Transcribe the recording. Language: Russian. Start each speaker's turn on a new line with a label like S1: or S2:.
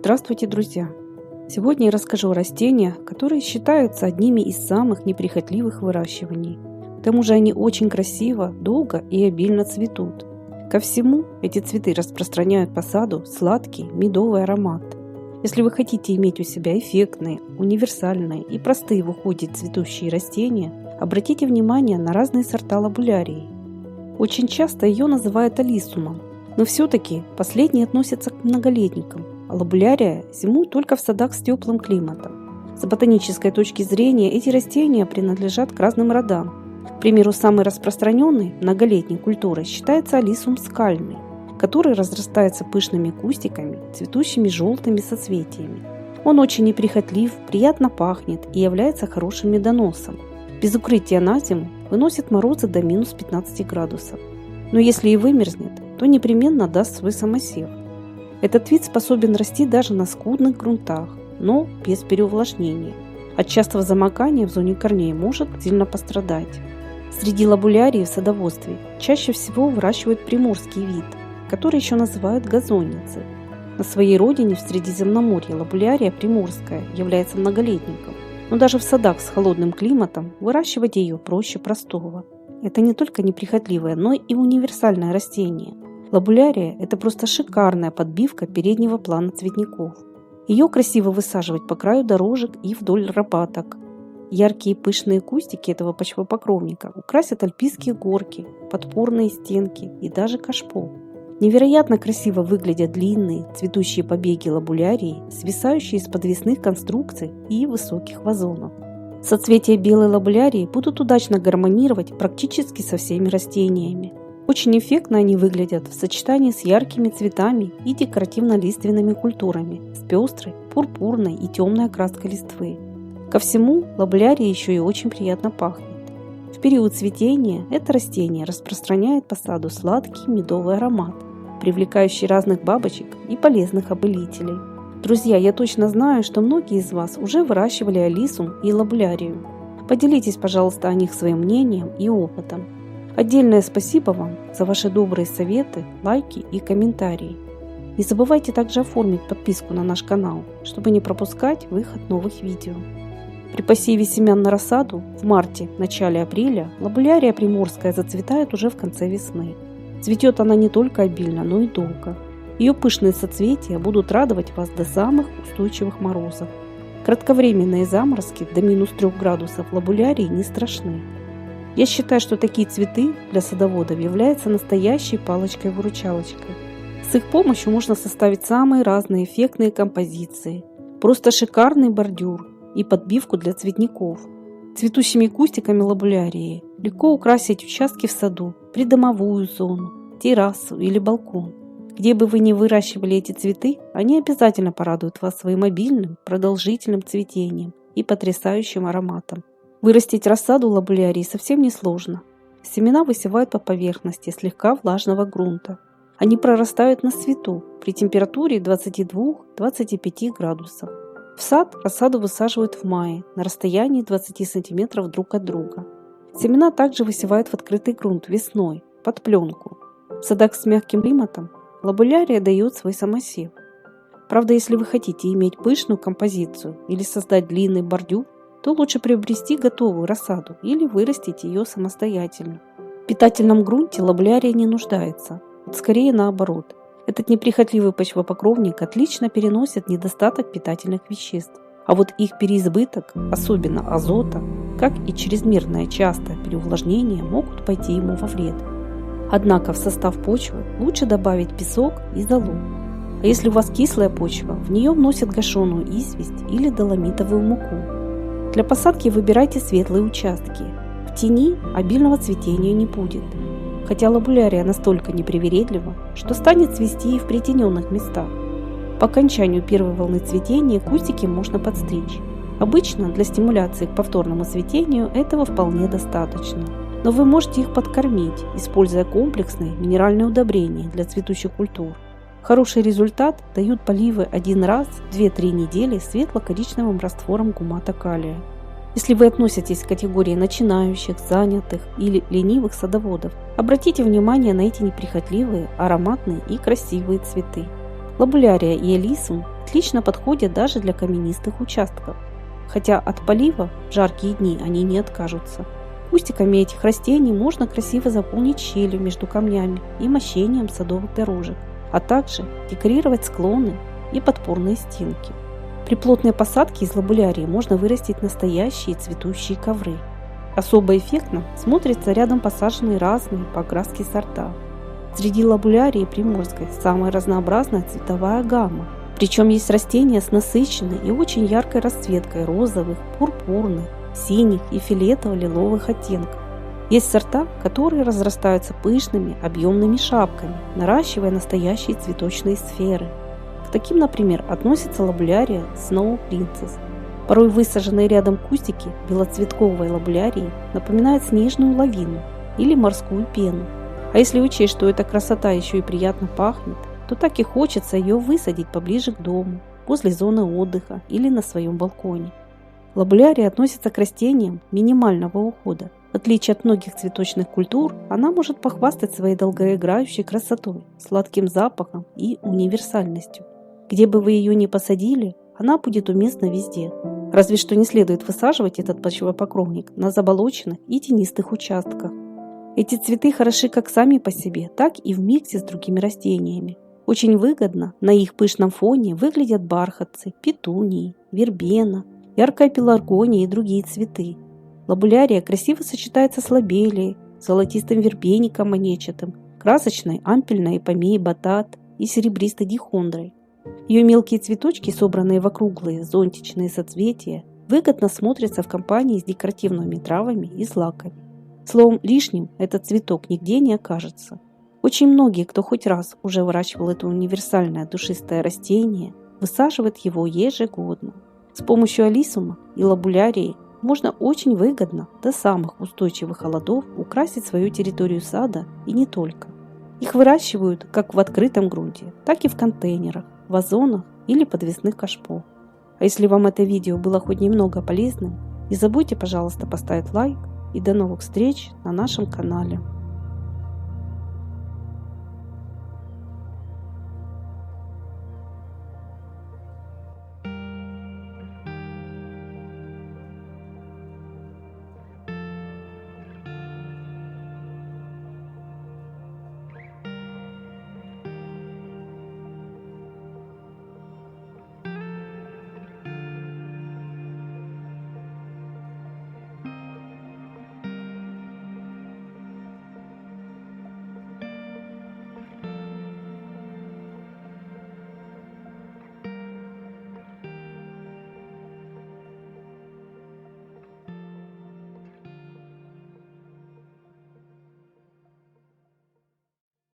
S1: Здравствуйте, друзья! Сегодня я расскажу о растениях, которые считаются одними из самых неприхотливых выращиваний. К тому же они очень красиво, долго и обильно цветут. Ко всему, эти цветы распространяют по саду сладкий медовый аромат. Если вы хотите иметь у себя эффектные, универсальные и простые в уходе цветущие растения, обратите внимание на разные сорта лабулярии. Очень часто ее называют алисумом, но все-таки последние относятся к многолетникам, а лабулярия зимует только в садах с теплым климатом. С ботанической точки зрения эти растения принадлежат к разным родам. К примеру, самой распространенной многолетней культурой считается алисум скальный, который разрастается пышными кустиками, цветущими желтыми соцветиями. Он очень неприхотлив, приятно пахнет и является хорошим медоносом. Без укрытия на зиму выносит морозы до минус 15 градусов. Но если и вымерзнет, то непременно даст свой самосев. Этот вид способен расти даже на скудных грунтах, но без переувлажнения. От частого замокания в зоне корней может сильно пострадать. Среди лабулярии в садоводстве чаще всего выращивают приморский вид, который еще называют газонницей. На своей родине в Средиземноморье лабулярия приморская является многолетником, но даже в садах с холодным климатом выращивать ее проще простого. Это не только неприхотливое, но и универсальное растение. Лабулярия – это просто шикарная подбивка переднего плана цветников. Ее красиво высаживать по краю дорожек и вдоль лопаток. Яркие пышные кустики этого почвопокровника украсят альпийские горки, подпорные стенки и даже кашпо. Невероятно красиво выглядят длинные цветущие побеги лабулярии, свисающие из подвесных конструкций и высоких вазонов. Соцветия белой лабулярии будут удачно гармонировать практически со всеми растениями. Очень эффектно они выглядят в сочетании с яркими цветами и декоративно-лиственными культурами с пестрой, пурпурной и темной окраской листвы. Ко всему, лабулярия еще и очень приятно пахнет. В период цветения это растение распространяет по саду сладкий медовый аромат, привлекающий разных бабочек и полезных опылителей. Друзья, я точно знаю, что многие из вас уже выращивали алисум и лабулярию. Поделитесь, пожалуйста, о них своим мнением и опытом. Отдельное спасибо вам за ваши добрые советы, лайки и комментарии. Не забывайте также оформить подписку на наш канал, чтобы не пропускать выход новых видео. При посеве семян на рассаду в марте, начале апреля лабулярия приморская зацветает уже в конце весны. Цветет она не только обильно, но и долго. Ее пышные соцветия будут радовать вас до самых устойчивых морозов. Кратковременные заморозки до минус 3 градусов лабулярии не страшны. Я считаю, что такие цветы для садоводов являются настоящей палочкой-выручалочкой. С их помощью можно составить самые разные эффектные композиции, просто шикарный бордюр и подбивку для цветников. Цветущими кустиками лабулярии легко украсить участки в саду, придомовую зону, террасу или балкон. Где бы вы ни выращивали эти цветы, они обязательно порадуют вас своим обильным, продолжительным цветением и потрясающим ароматом. Вырастить рассаду лабулярии совсем несложно. Семена высевают по поверхности слегка влажного грунта. Они прорастают на свету при температуре 22-25 градусов. В сад рассаду высаживают в мае на расстоянии 20 см друг от друга. Семена также высевают в открытый грунт весной, под пленку. В садах с мягким климатом лабулярия дает свой самосев. Правда, если вы хотите иметь пышную композицию или создать длинный бордюр, то лучше приобрести готовую рассаду или вырастить ее самостоятельно. В питательном грунте лабулярия не нуждается, скорее наоборот. Этот неприхотливый почвопокровник отлично переносит недостаток питательных веществ, а вот их переизбыток, особенно азота, как и чрезмерное частое переувлажнение, могут пойти ему во вред. Однако в состав почвы лучше добавить песок и золу. А если у вас кислая почва, в нее вносят гашеную известь или доломитовую муку. Для посадки выбирайте светлые участки. В тени обильного цветения не будет. Хотя лабулярия настолько непривередлива, что станет цвести и в притененных местах. По окончанию первой волны цветения кустики можно подстричь. Обычно для стимуляции к повторному цветению этого вполне достаточно. Но вы можете их подкормить, используя комплексные минеральные удобрения для цветущих культур. Хороший результат дают поливы один раз в 2-3 недели светло-коричневым раствором гумата калия. Если вы относитесь к категории начинающих, занятых или ленивых садоводов, обратите внимание на эти неприхотливые, ароматные и красивые цветы. Лабулярия и алисум отлично подходят даже для каменистых участков. Хотя от полива в жаркие дни они не откажутся. Кустиками этих растений можно красиво заполнить щели между камнями и мощением садовых дорожек, а также декорировать склоны и подпорные стенки. При плотной посадке из лобулярии можно вырастить настоящие цветущие ковры. Особо эффектно смотрятся рядом посаженные разные по окраске сорта. Среди лобулярии приморской самая разнообразная цветовая гамма. Причем есть растения с насыщенной и очень яркой расцветкой розовых, пурпурных, синих и фиолетово-лиловых оттенков. Есть сорта, которые разрастаются пышными, объемными шапками, наращивая настоящие цветочные сферы. К таким, например, относится лобулярия Snow Princess. Порой высаженные рядом кустики белоцветковой лобулярии напоминают снежную лавину или морскую пену. А если учесть, что эта красота еще и приятно пахнет, то так и хочется ее высадить поближе к дому, возле зоны отдыха или на своем балконе. Лобулярия относится к растениям минимального ухода. В отличие от многих цветочных культур, она может похвастать своей долгоиграющей красотой, сладким запахом и универсальностью. Где бы вы ее ни посадили, она будет уместна везде. Разве что не следует высаживать этот почвопокровник на заболоченных и тенистых участках. Эти цветы хороши как сами по себе, так и в миксе с другими растениями. Очень выгодно на их пышном фоне выглядят бархатцы, петунии, вербена, яркая пеларгония и другие цветы. Лобулярия красиво сочетается с лобелией, золотистым вербеником манечатым, красочной ампельной эпомеей батат и серебристой дихондрой. Ее мелкие цветочки, собранные в округлые зонтичные соцветия, выгодно смотрятся в компании с декоративными травами и злаками. Словом, лишним этот цветок нигде не окажется. Очень многие, кто хоть раз уже выращивал это универсальное душистое растение, высаживают его ежегодно. С помощью алисума и лобулярии можно очень выгодно до самых устойчивых холодов украсить свою территорию сада и не только. Их выращивают как в открытом грунте, так и в контейнерах, вазонах или подвесных кашпо. А если вам это видео было хоть немного полезным, не забудьте, пожалуйста, поставить лайк и до новых встреч на нашем канале.